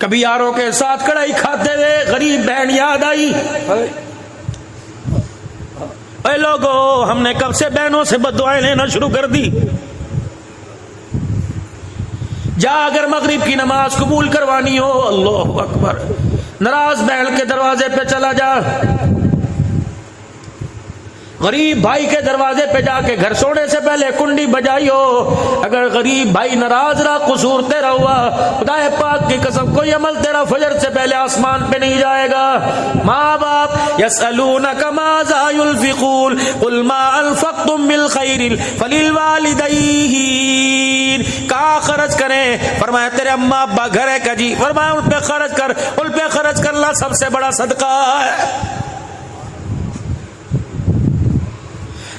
کبھی یاروں کے ساتھ کڑھائی کھاتے ہوئے غریب بہن یاد آئی، اے لوگو ہم نے کب سے بہنوں سے بد دعائیں لینا شروع کر دی؟ جا اگر مغرب کی نماز قبول کروانی ہو، اللہ اکبر، ناراض بہن کے دروازے پہ چلا جا، غریب بھائی کے دروازے پہ جا کے گھر سونے سے پہلے کنڈی بجائی ہو۔ اگر غریب بھائی ناراض رہا، قصور تیرا ہوا، خدا پاک کی قسم کوئی عمل تیرا فجر سے پہلے آسمان پہ نہیں جائے گا۔ ماں باپ یسألونک ماذا ينفقون قل ما انفقتم من خیر فللوالدین، کہاں خرچ کریں؟ فرمایا تیرے اماں ابا گھر ہے کا جی، فرمایا ان پہ خرچ کر، ان پہ خرچ کرنا سب سے بڑا صدقہ ہے۔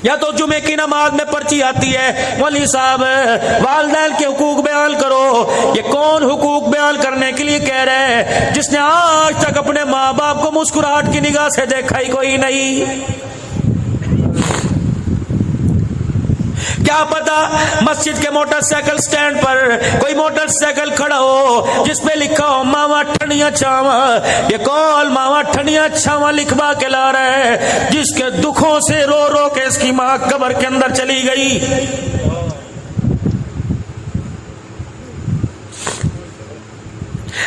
یا تو جمعے کی نماز میں پرچی آتی ہے، مولوی صاحب والدین کے حقوق بیان کرو، یہ کون حقوق بیان کرنے کے لیے کہہ رہے ہیں؟ جس نے آج تک اپنے ماں باپ کو مسکراہٹ کی نگاہ سے دیکھا ہی کوئی نہیں۔ کیا پتا مسجد کے موٹر سائیکل سٹینڈ پر کوئی موٹر سائیکل کھڑا ہو جس پہ لکھا ہو ماما ٹھنڈیاں چھاواں، یہ کون ماما ٹھنڈیاں چھاواں لکھوا کے لا رہا ہے، جس کے دکھوں سے رو رو کے اس کی ماں قبر کے اندر چلی گئی۔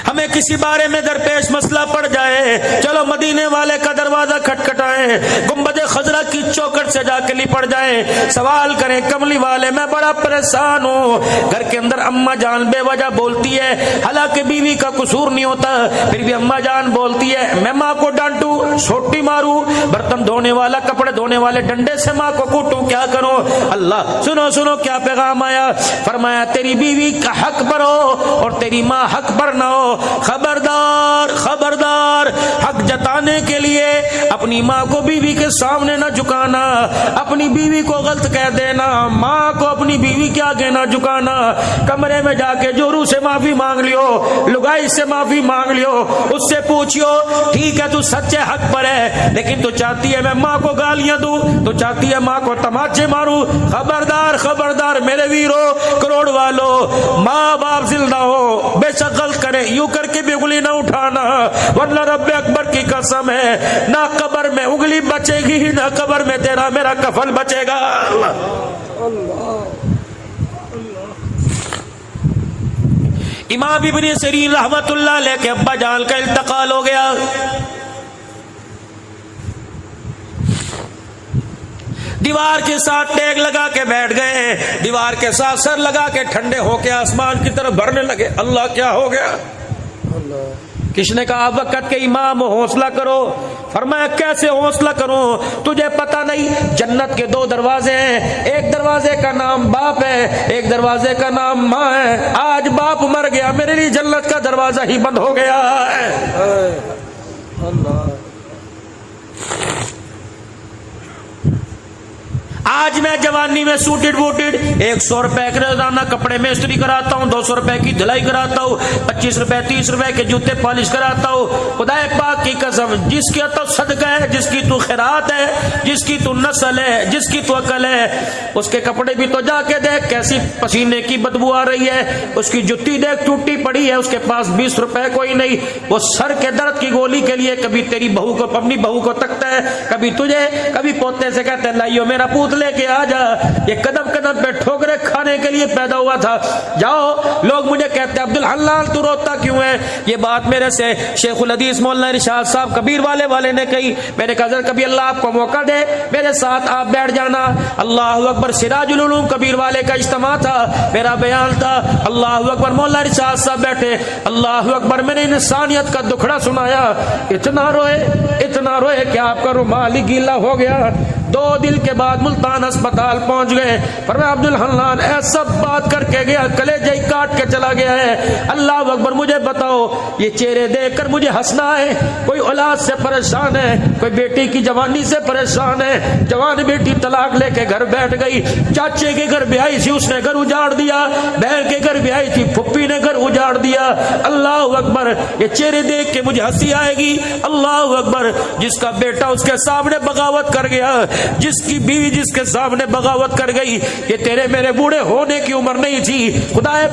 ہمیں کسی بارے میں درپیش مسئلہ پڑ جائے، چلو مدینے والے کا دروازہ کھٹکھٹائیں، گنبد خضرا کی چوکھٹ سے جا کے لپٹ جائیں، سوال کریں کملی والے میں بڑا پریشان ہوں، گھر کے اندر اماں جان بے وجہ بولتی ہے، حالانکہ بیوی کا قصور نہیں ہوتا، پھر بھی اماں جان بولتی ہے میں ماں کو ڈانٹوں، سوٹی ماروں، برتن دھونے والا کپڑے دھونے والے ڈنڈے سے ماں کو کوٹوں، کیا کروں؟ اللہ سنو سنو کیا پیغام آیا، فرمایا تیری بیوی کا حق پر ہو اور تیری ماں حق پر نہ ہو، خبردار خبردار، حق جتانے کے لیے اپنی ماں کو بیوی کے سامنے نہ جھکانا، اپنی بیوی کو غلط کہہ دینا، ماں کو اپنی بیوی کے آگے نہ جھکانا، کمرے میں جا کے جورو سے معافی مانگ لیو، لگائی سے معافی مانگ لیو، اس سے پوچھو ٹھیک ہے تو سچے حق پر ہے، لیکن تو چاہتی ہے میں ماں کو گالیاں دوں، تو چاہتی ہے ماں کو تماچے ماروں، خبردار خبردار میرے ویرو کروڑ والو، ماں باپ زندہ ہو بے شک غلط کرے یوں کر کے بھی انگلی نہ اٹھانا، ورنہ رب اکبر کی قسم ہے نہ قبر میں انگلی بچے گی نہ قبر میں تیرا میرا کفن بچے گا۔ امام ابن سیرین رحمت اللہ علیہ کے ابا جان کا انتقال ہو گیا، دیوار کے ساتھ ٹیک لگا کے بیٹھ گئے، دیوار کے ساتھ سر لگا کے ٹھنڈے ہو کے آسمان کی طرف بھرنے لگے، اللہ کیا ہو گیا؟ کس نے کہا وقت کے امام حوصلہ کرو، فرمایا کیسے حوصلہ کروں؟ تجھے پتہ نہیں جنت کے دو دروازے ہیں، ایک دروازے کا نام باپ ہے، ایک دروازے کا نام ماں ہے، آج باپ مر گیا میرے لیے جنت کا دروازہ ہی بند ہو گیا ہے۔ آج میں جوانی میں سوٹڈ ووٹڈ 100 روپے کے روزانہ کپڑے میں استری کراتا ہوں، 200 روپے کی دھلائی کراتا ہوں، 25 روپے 30 روپے کے جوتے پالش کراتا ہوں، خدا پاک کی قسم جس کی تو صدقہ ہے، جس کی تو خیرات ہے، جس کی تو نسل ہے، جس کی تو عقل ہے، اس کے کپڑے بھی تو جا کے دیکھ کیسی پسینے کی بدبو آ رہی ہے، اس کی جوتی دیکھ ٹوٹی پڑی ہے، اس کے پاس 20 روپے کوئی نہیں، وہ سر کے درد کی گولی کے لیے کبھی تیری بہو کو اپنی بہو کو تکتا ہے، کبھی تجھے، کبھی پوتے سے کہتے ہیں لائیو میرا پوت لے کے آ جا، یہ قدم قدم پہ ٹھوکرے کھانے کے لیے پیدا ہوا تھا۔ جاؤ لوگ مجھے کہتے ہیں عبدالحنان تو روتا کیوں ہے؟ یہ بات میرے سے شیخ الحدیث مولانا ارشاد صاحب کبیر والے نے کہی، میں نے کہا حضرت کبھی اللہ آپ کو موقع دے میرے ساتھ آپ بیٹھ جانا۔ اللہ اکبر، سراج العلوم کبیر والے کا اجتماع تھا، میرا بیان تھا، اللہ اکبر، مولانا ارشاد صاحب بیٹھے، اللہ اکبر، میں نے انسانیت کا دکھڑا سنایا، اتنا روئے کہ آپ کا رومال ہی گیلا ہو گیا۔ 2 دن کے بعد ملتان اسپتال پہنچ گئے، فرمایا عبدالحنان ایسا بات کر کے گیا کلیجہ ہی کاٹ کے چلا گیا ہے۔ اللہ اکبر، مجھے بتاؤ یہ چہرے دیکھ کر مجھے ہنسنا ہے؟ کوئی اولاد سے پریشان ہے، کوئی بیٹی کی جوانی سے پریشان ہے، جوان بیٹی طلاق لے کے گھر بیٹھ گئی، چاچے کے گھر بھی آئی تھی اس نے گھر اجاڑ دیا، بہن کے گھر بھی آئی تھی پھپھی نے گھر اجاڑ دیا۔ اللہ اکبر، یہ چہرے دیکھ کے مجھے ہنسی آئے گی۔ اللہ اکبر، جس کا بیٹا اس کے سامنے بغاوت کر گیا، جس کی بیوی جس کے سامنے بغاوت کر گئی، یہ تیرے میرے بوڑھے ہونے کی عمر نہیں تھی، خدا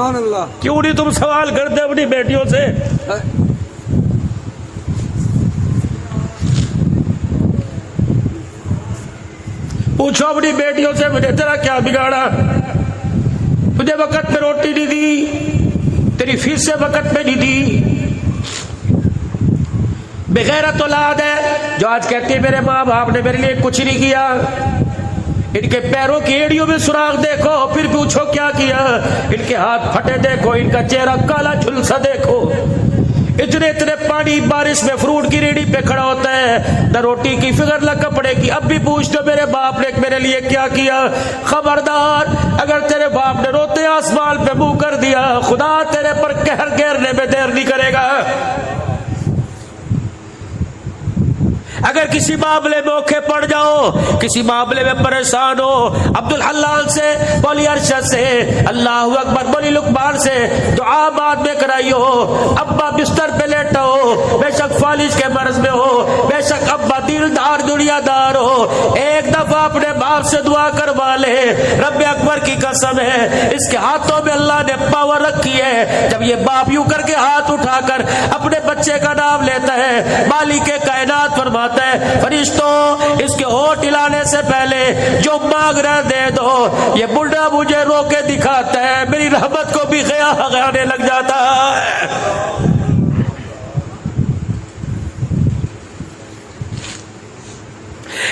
سبحان اللہ. کیوں نہیں تم سوال کرتے اپنی بیٹیوں سے؟ پوچھو اپنی بیٹیوں سے مجھے تیرا کیا بگاڑا؟ تجھے وقت پہ روٹی نہیں دی، تیری فیس سے وقت پہ نہیں دی. بغیرت اولاد ہے جو آج کہتی ہے میرے ماں باپ نے میرے لیے کچھ نہیں کیا. ان کے پیروں کی ایڑیوں میں سوراخ دیکھو پھر پوچھو کیا کیا. ان کے ہاتھ پھٹے دیکھو، ان کا چہرہ کالا جھلسا دیکھو. اتنے پانی بارش میں فروٹ کی ریڑھی پہ کھڑا ہوتا ہے، نہ روٹی کی فکر نہ کپڑے کی. اب بھی پوچھ دو میرے باپ نے میرے لیے کیا کیا. خبردار اگر تیرے باپ نے روتے آسمان پہ منہ کر دیا، خدا تیرے پر قہر گھیرنے میں دیر نہیں کرے گا. اگر کسی معاملے میں اوکھے پڑ جاؤ، کسی معاملے میں پریشان ہو، عبد الحلال سے، بولی ارشد سے، اللہ اکبر بولی لقمان سے دعا بعد میں کرائیو. ابا بستر پہ لیٹا ہو، بے شک فالج کے مرض میں ہو، بے شک ابا دلدار دنیا دار ہو، ایک دفعہ اپنے باپ سے دعا کروا لے. رب اکبر کی قسم ہے اس کے ہاتھوں میں اللہ نے پاور رکھی ہے. جب یہ باپ یوں کر کے ہاتھ اٹھا کر اپنے بچے کا نام لیتا ہے، مالک کائنات فرماتا ہے فرشتوں اس کے ہونٹ ہلانے سے پہلے جو مانگ رہے دے دو. یہ بڈھا مجھے رو کے دکھاتا ہے، میری رحمت کو بھی آنے لگ جاتا ہے.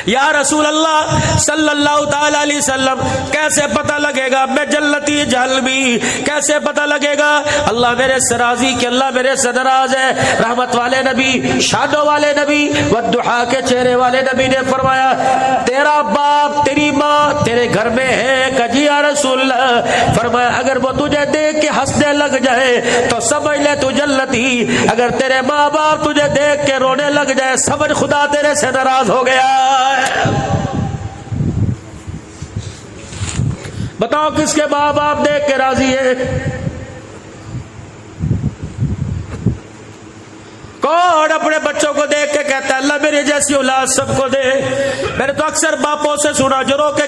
یا رسول اللہ صلی اللہ تعالی علیہ وسلم کیسے پتہ لگے گا میں جلتی جلبی؟ کیسے پتہ لگے گا اللہ میرے سے راضی کہ اللہ میرے سے ناراض ہے؟ رحمت والے نبی، شادوں والے نبی، والضحیٰ کے چہرے والے نبی نے فرمایا تیرا باپ تیری ماں تیرے گھر میں ہے؟ کہ یا رسول اللہ. فرمایا اگر وہ تجھے دیکھ کے ہنسنے لگ جائے تو سمجھ لے تو جلتی. اگر تیرے ماں باپ تجھے دیکھ کے رونے لگ جائے سمجھ خدا تیرے سے ناراض ہو گیا. بتاؤ کس کے ماں باپ دیکھ کے راضی ہے؟ کون اپنے بچوں کو دیکھ کے کہتا ہے اللہ میری جیسی اولاد سب کو دے؟ میں نے تو اکثر باپوں سے سنا جو رو کے